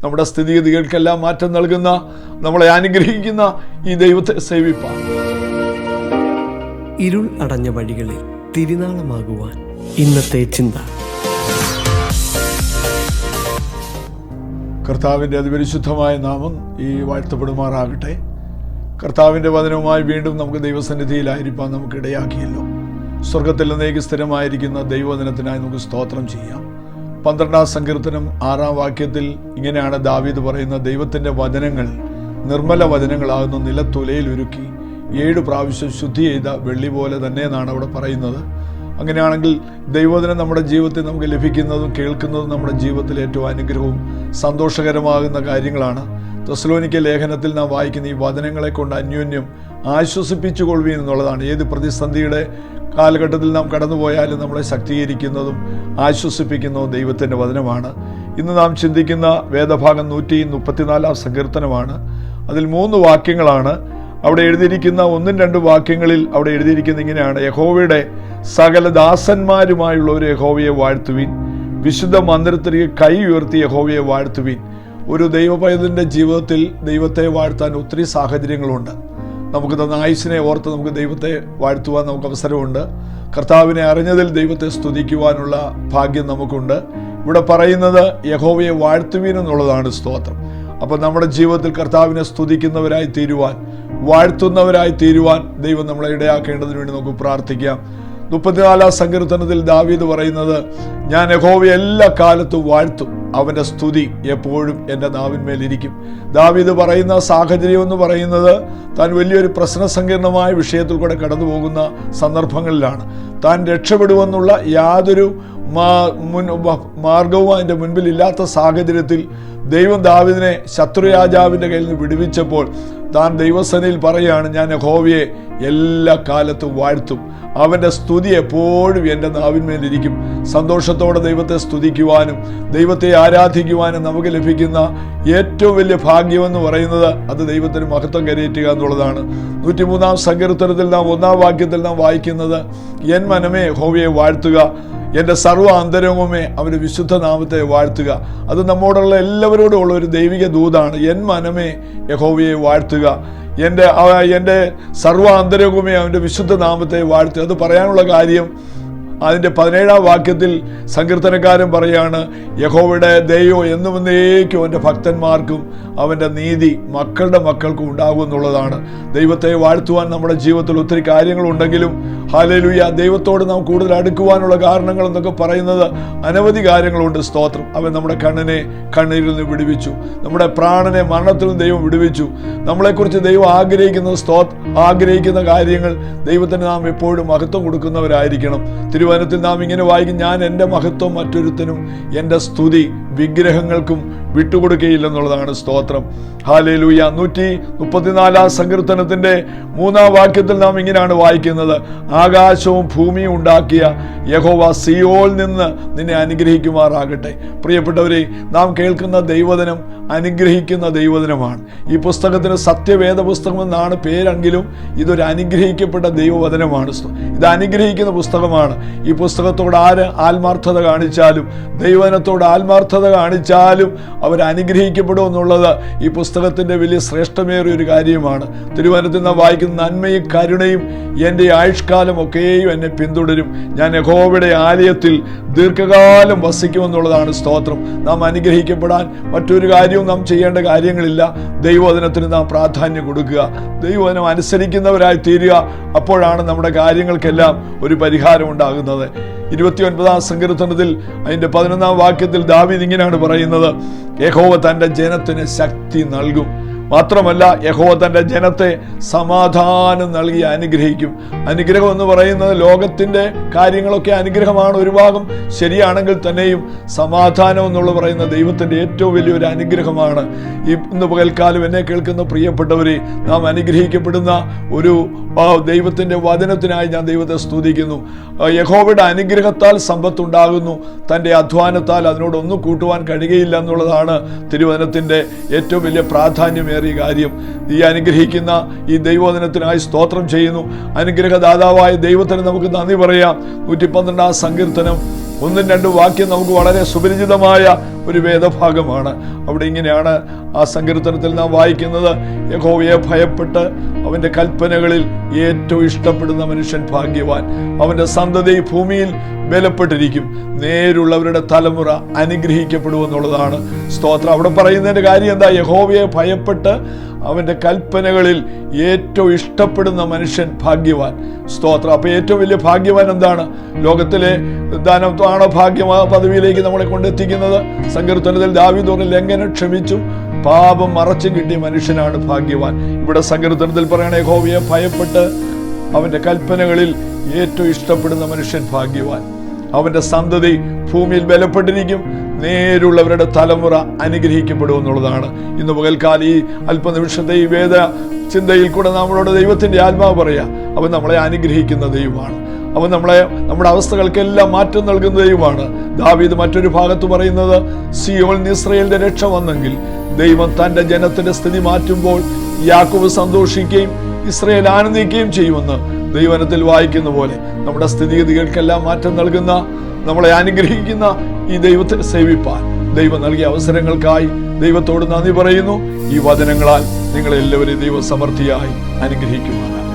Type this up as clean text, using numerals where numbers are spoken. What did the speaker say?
നമ്മുടെ സ്ഥിതിഗതികൾക്കെല്ലാം മാറ്റം നൽകുന്ന, നമ്മളെ അനുഗ്രഹിക്കുന്ന ഈ ദൈവത്തെ സേവിപ്പാൻ. ഇരുൾ അടഞ്ഞ വഴികളിൽ തിരുനാളമാകുവാൻ ഇന്നത്തെ ചിന്ത. കർത്താവിൻ്റെ അതിപരിശുദ്ധമായ നാമം ഈ വാഴ്ത്തപ്പെടുമാറാകട്ടെ. കർത്താവിൻ്റെ വചനവുമായി വീണ്ടും നമുക്ക് ദൈവസന്നിധിയിലായിരിക്കാൻ നമുക്ക് ഇടയാക്കിയല്ലോ. സ്വർഗത്തിൽ നിന്നേക്ക് സ്ഥിരമായിരിക്കുന്ന ദൈവവചനത്തിനായി നമുക്ക് സ്തോത്രം ചെയ്യാം. 12-ാം സങ്കീർത്തനം 6-ാം വാക്യത്തിൽ ഇങ്ങനെയാണ് ദാവീദ് പറയുന്നത്: ദൈവത്തിൻ്റെ വചനങ്ങൾ നിർമ്മല വചനങ്ങളാകുന്ന നിലത്തുലയിൽ ഉരുക്കി 7 പ്രാവശ്യം ശുദ്ധി ചെയ്ത വെള്ളി പോലെ തന്നെ എന്നാണ് അവിടെ പറയുന്നത്. അങ്ങനെയാണെങ്കിൽ ദൈവവചനം നമ്മുടെ ജീവിതത്തിൽ നമുക്ക് ലഭിക്കുന്നതും കേൾക്കുന്നതും നമ്മുടെ ജീവിതത്തിൽ ഏറ്റവും അനുഗ്രഹവും സന്തോഷകരമാകുന്ന കാര്യങ്ങളാണ്. തെസ്സലോനിക്ക ലേഖനത്തിൽ നാം വായിക്കുന്ന ഈ വചനങ്ങളെ കൊണ്ട് അന്യോന്യം ആശ്വസിപ്പിച്ചു കൊള്ളുവീൻ എന്നുള്ളതാണ്. ഏത് പ്രതിസന്ധിയുടെ കാലഘട്ടത്തിൽ നാം കടന്നുപോയാലും നമ്മളെ ശക്തീകരിക്കുന്നതും ആശ്വസിപ്പിക്കുന്നതും ദൈവത്തിൻ്റെ വചനമാണ്. ഇന്ന് നാം ചിന്തിക്കുന്ന വേദഭാഗം 134-ാം സങ്കീർത്തനമാണ്. അതിൽ 3 വാക്യങ്ങളാണ് അവിടെ എഴുതിയിരിക്കുന്ന. 1-2 വാക്യങ്ങളിൽ അവിടെ എഴുതിയിരിക്കുന്ന ഇങ്ങനെയാണ്: യഹോവയുടെ സകല ദാസന്മാരുമായുള്ളവർ യഹോവയെ വാഴ്ത്തുവിൻ, വിശുദ്ധ മന്ദിരത്തിലേക്ക് കൈ ഉയർത്തി യഹോവയെ വാഴ്ത്തുവിൻ. ഒരു ദൈവപൈതലിൻ്റെ ജീവിതത്തിൽ ദൈവത്തെ വാഴ്ത്താൻ ഒത്തിരി സാഹചര്യങ്ങളുണ്ട്. നമുക്ക് തന്ന ആയുസ്സിനെ ഓർത്ത് നമുക്ക് ദൈവത്തെ വാഴ്ത്തുവാൻ നമുക്ക് അവസരമുണ്ട്. കർത്താവിനെ അറിഞ്ഞതിൽ ദൈവത്തെ സ്തുതിക്കുവാനുള്ള ഭാഗ്യം നമുക്കുണ്ട്. ഇവിടെ പറയുന്നത് യഹോവയെ വാഴ്ത്തുവീൻ എന്നുള്ളതാണ് സ്തോത്രം. അപ്പോൾ നമ്മുടെ ജീവിതത്തിൽ കർത്താവിനെ സ്തുതിക്കുന്നവരായി തീരുവാൻ, വാഴ്ത്തുന്നവരായി തീരുവാൻ ദൈവം നമ്മളെ ഇടയാക്കേണ്ടതിന് വേണ്ടി നമുക്ക് പ്രാർത്ഥിക്കാം. 34-ാം സങ്കീർത്തനത്തിൽ ദാവീദ് പറയുന്നത്: ഞാൻ യഹോവയെ എല്ലാ കാലത്തും വാഴ്ത്തും, അവൻ്റെ സ്തുതി എപ്പോഴും എൻ്റെ നാവിന്മേലിരിക്കും. ദാവീദ് പറയുന്ന സാഹചര്യം എന്ന് പറയുന്നത് താൻ വലിയൊരു പ്രശ്നസങ്കീർണമായ വിഷയത്തിൽ കൂടെ കടന്നു പോകുന്ന സന്ദർഭങ്ങളിലാണ്. താൻ രക്ഷപ്പെടുമെന്നുള്ള യാതൊരു മാർഗവും അതിൻ്റെ മുൻപിലില്ലാത്ത സാഹചര്യത്തിൽ ദൈവം ദാവീദിനെ ശത്രുരാജാവിൻ്റെ കയ്യിൽ നിന്ന് വിടുവിച്ചപ്പോൾ താൻ ദൈവസന്നിധിയിൽ പറയുകയാണ്: ഞാൻ യഹോവയെ എല്ലാ കാലത്തും വാഴ്ത്തും, അവൻ്റെ സ്തുതി എപ്പോഴും എൻ്റെ നാവിന്മേലിരിക്കും. സന്തോഷത്തോടെ ദൈവത്തെ സ്തുതിക്കുവാനും ദൈവത്തെ ആരാധിക്കുവാനും നമുക്ക് ലഭിക്കുന്ന ഏറ്റവും വലിയ ഭാഗ്യമെന്ന് പറയുന്നത് അത് ദൈവത്തിന് മഹത്വം കരയേറ്റുക എന്നുള്ളതാണ്. 103-ാം സങ്കീർത്തനത്തിൽ നാം 1-ാം വാക്യത്തിൽ നാം വായിക്കുന്നത്: എൻ മനമേ യഹോവയെ വാഴ്ത്തുക, എൻ്റെ സർവ്വ അന്തരംഗമേ അവൻ്റെ വിശുദ്ധ നാമത്തെ വാഴ്ത്തുക. അത് നമ്മോടുള്ള എല്ലാവരോടും ഉള്ള ഒരു ദൈവിക ദൂതാണ്. എൻ മനമേ യഹോവയെ വാഴ്ത്തുക, എൻ്റെ സർവ്വ അന്തരംഗമേ അവൻ്റെ വിശുദ്ധ നാമത്തെ വാഴ്ത്തുക. അത് പറയാനുള്ള കാര്യം അതിൻ്റെ 17-ാം വാക്യത്തിൽ സങ്കീർത്തനക്കാരൻ പറയാണ്: യഹോവയുടെ ദൈവം എന്നും എന്നേക്കും അവൻ്റെ ഭക്തന്മാർക്കും അവൻ്റെ നീതി മക്കളുടെ മക്കൾക്കും ഉണ്ടാകും എന്നുള്ളതാണ്. ദൈവത്തെ വാഴ്ത്തുവാൻ നമ്മുടെ ജീവിതത്തിൽ ഒത്തിരി കാര്യങ്ങളുണ്ടെങ്കിലും ഹല്ലേലൂയ, ദൈവത്തോട് നാം കൂടുതൽ അടുക്കുവാനുള്ള കാരണങ്ങൾ എന്നൊക്കെ പറയുന്നത് അനവധി കാര്യങ്ങളുണ്ട്. സ്തോത്രം. അവൻ നമ്മുടെ കണ്ണിനെ കണ്ണീരിൽ നിന്ന് വിടുവിച്ചു, നമ്മുടെ പ്രാണനെ മരണത്തിൽ നിന്ന് ദൈവം വിടുവിച്ചു. നമ്മളെക്കുറിച്ച് ദൈവം ആഗ്രഹിക്കുന്ന കാര്യങ്ങൾ ദൈവത്തിന് നാം എപ്പോഴും മഹത്വം കൊടുക്കുന്നവരായിരിക്കണം. തിരുവചനത്തിൽ നാം ഇങ്ങനെ വായിക്കും: ഞാൻ എൻ്റെ മഹത്വം മറ്റൊരുത്തനും എൻ്റെ സ്തുതി വിഗ്രഹങ്ങൾക്കും വിട്ടുകൊടുക്കുകയില്ലെന്നുള്ളതാണ്. സ്തോത്രം. ഹല്ലേലൂയ. 134-ാം സങ്കീർത്തനത്തിൻ്റെ 3-ാം വാക്യത്തിൽ നാം ഇങ്ങനെയാണ് വായിക്കുന്നത്: ആകാശവും ഭൂമിയും ഉണ്ടാക്കിയ യഹോവ സിയോനിൽ നിന്ന് നിന്നെ അനുഗ്രഹിക്കുമാറാകട്ടെ. പ്രിയപ്പെട്ടവരെ, നാം കേൾക്കുന്ന ദൈവവചനം അനുഗ്രഹിക്കുന്ന ദൈവവചനമാണ്. ഈ പുസ്തകത്തിന് സത്യവേദ പുസ്തകം എന്നാണ് പേരെങ്കിലും ഇതൊരു അനുഗ്രഹിക്കപ്പെട്ട ദൈവവചനമാണ്. ഇത് അനുഗ്രഹിക്കുന്ന പുസ്തകമാണ്. ഈ പുസ്തകത്തോട് ആര് ആത്മാർത്ഥത കാണിച്ചാലും, ദൈവവചനത്തോട് ആത്മാർത്ഥത കാണിച്ചാലും അവർ അനുഗ്രഹിക്കപ്പെടും എന്നുള്ളത് ഈ പുസ്തകത്തിൻ്റെ വലിയ ശ്രേഷ്ഠമേറിയ ഒരു കാര്യമാണ്. തിരുവചനത്തിൽ നാം വായിക്കുന്ന: നന്മയും കരുണയും എൻ്റെ ആയുഷ്കാലം ഒക്കെയും എന്നെ പിന്തുടരും, ഞാൻ യഹോവയുടെ ആലയത്തിൽ ദീർഘകാലം വസിക്കുമെന്നുള്ളതാണ്. സ്തോത്രം. നാം അനുഗ്രഹിക്കപ്പെടാൻ മറ്റൊരു കാര്യവും നാം ചെയ്യേണ്ട കാര്യങ്ങളില്ല. ദൈവവചനത്തിന് നാം പ്രാധാന്യം കൊടുക്കുക, ദൈവവചനം അനുസരിക്കുന്നവരായി തീരുക. അപ്പോഴാണ് നമ്മുടെ കാര്യങ്ങൾക്കെല്ലാം ഒരു പരിഹാരം ഉണ്ടാകുന്നത്. 29-ാം സങ്കീർത്തനത്തിൽ അതിൻ്റെ 11-ാം വാക്യത്തിൽ ദാവീദ് ഇങ്ങനെയാണ് പറയുന്നത്: യഹോവ തൻ്റെ ജനത്തിന് ശക്തി നൽകും, മാത്രമല്ല യഹോവ തൻ്റെ ജനത്തെ സമാധാനം നൽകി അനുഗ്രഹിക്കും. അനുഗ്രഹം എന്ന് പറയുന്നത് ലോകത്തിൻ്റെ കാര്യങ്ങളൊക്കെ അനുഗ്രഹമാണ് ഒരു ഭാഗം ശരിയാണെങ്കിൽ തന്നെയും സമാധാനം എന്നുള്ള പറയുന്ന ദൈവത്തിൻ്റെ ഏറ്റവും വലിയൊരു അനുഗ്രഹമാണ്. ഇന്ന് പകൽക്കാലം എന്നെ കേൾക്കുന്ന പ്രിയപ്പെട്ടവരെ, നാം അനുഗ്രഹിക്കപ്പെടുന്ന ഒരു ദൈവത്തിൻ്റെ വചനത്തിനായി ഞാൻ ദൈവത്തെ സ്തുതിക്കുന്നു. യഹോവയുടെ അനുഗ്രഹത്താൽ സമ്പത്തുണ്ടാകുന്നു, തൻ്റെ അധ്വാനത്താൽ അതിനോടൊന്നും കൂട്ടുവാൻ കഴിയുകയില്ല എന്നുള്ളതാണ് തിരുവചനത്തിൻ്റെ ഏറ്റവും വലിയ പ്രാധാന്യമേറിയ കാര്യം. ഈ അനുഗ്രഹിക്കുന്ന ഈ ദൈവവചനത്തിനായി സ്തോത്രം ചെയ്യുന്നു. അനുഗ്രഹദാതാവായ ദൈവത്തിന് നമുക്ക് നന്ദി പറയാം. 112-ാം സങ്കീർത്തനം ഒന്നും രണ്ടും വാക്യം നമുക്ക് വളരെ സുപരിചിതമായ ഒരു വേദഭാഗമാണ്. അവിടെ ഇങ്ങനെയാണ് ആ സങ്കീർത്തനത്തിൽ നാം വായിക്കുന്നത്: യഹോവയെ ഭയപ്പെട്ട് അവന്റെ കൽപ്പനകളിൽ ഏറ്റവും ഇഷ്ടപ്പെടുന്ന മനുഷ്യൻ ഭാഗ്യവാൻ. അവന്റെ സന്തതി ഭൂമിയിൽ ബലപ്പെട്ടിരിക്കും, നേരുള്ളവരുടെ തലമുറ അനുഗ്രഹിക്കപ്പെടുമെന്നുള്ളതാണ്. സ്തോത്രം. അവിടെ പറയുന്നതിന്റെ കാര്യം എന്താ? യഹോവയെ ഭയപ്പെട്ട് അവന്റെ കൽപ്പനകളിൽ ഏറ്റവും ഇഷ്ടപ്പെടുന്ന മനുഷ്യൻ ഭാഗ്യവാൻ. സ്തോത്രം. അപ്പൊ ഏറ്റവും വലിയ ഭാഗ്യവാൻ എന്താണ്? ലോകത്തിലെ ധനമാണോ ഭാഗ്യമാ പദവിയിലേക്ക് നമ്മളെ കൊണ്ടെത്തിക്കുന്നത്? സങ്കീർത്തനത്തിൽ ദാവീദ് പറഞ്ഞു, ലംഘനം ക്ഷമിച്ചും പാപം മറച്ചും കിട്ടിയ മനുഷ്യനാണ് ഭാഗ്യവാൻ. ഇവിടെ സങ്കീർത്തനത്തിൽ പറയണ യഹോവയെ ഭയപ്പെട്ട് അവന്റെ കൽപ്പനകളിൽ ഏറ്റവും ഇഷ്ടപ്പെടുന്ന മനുഷ്യൻ ഭാഗ്യവാൻ. അവന്റെ സന്തതി ഭൂമിയിൽ ബലപ്പെട്ടിരിക്കും, നേരുള്ളവരുടെ തലമുറ അനുഗ്രഹിക്കപ്പെടുമെന്നുള്ളതാണ്. ഇന്ന് പകൽക്കാലം ഈ അല്പനിമിഷത്തെ ഈ വേദ ചിന്തയിൽ കൂടെ നമ്മളോട് ദൈവത്തിന്റെ ആത്മാവ് പറയാ, അവൻ നമ്മളെ അനുഗ്രഹിക്കുന്ന ദൈവമാണ്. അവൻ നമ്മുടെ അവസ്ഥകൾക്കെല്ലാം മാറ്റം നൽകുന്ന ദൈവമാണ്. ദാവീദ് മറ്റൊരു ഭാഗത്ത് പറയുന്നത്, സിയോൻ ഇസ്രായേലിന്റെ രക്ഷ വന്നെങ്കിൽ ദൈവം തന്റെ ജനത്തിന്റെ സ്ഥിതി മാറ്റുമ്പോൾ യാക്കോബ് സന്തോഷിക്കുകയും ഇസ്രായേൽ ആനന്ദിക്കുകയും ചെയ്യുമെന്ന് ദൈവവചനത്തിൽ വായിക്കുന്ന പോലെ നമ്മുടെ സ്ഥിതിഗതികൾക്കെല്ലാം മാറ്റം നൽകുന്ന, നമ്മളെ അനുഗ്രഹിക്കുന്ന ഈ ദൈവത്തെ സേവിപ്പാൻ ദൈവം നൽകിയ അവസരങ്ങൾക്കായി ദൈവത്തോട് നന്ദി പറയുന്നു. ഈ വചനങ്ങളാൽ നിങ്ങളെല്ലാവരെയും ദൈവം സമൃദ്ധിയായി അനുഗ്രഹിക്കുവാനാണ്.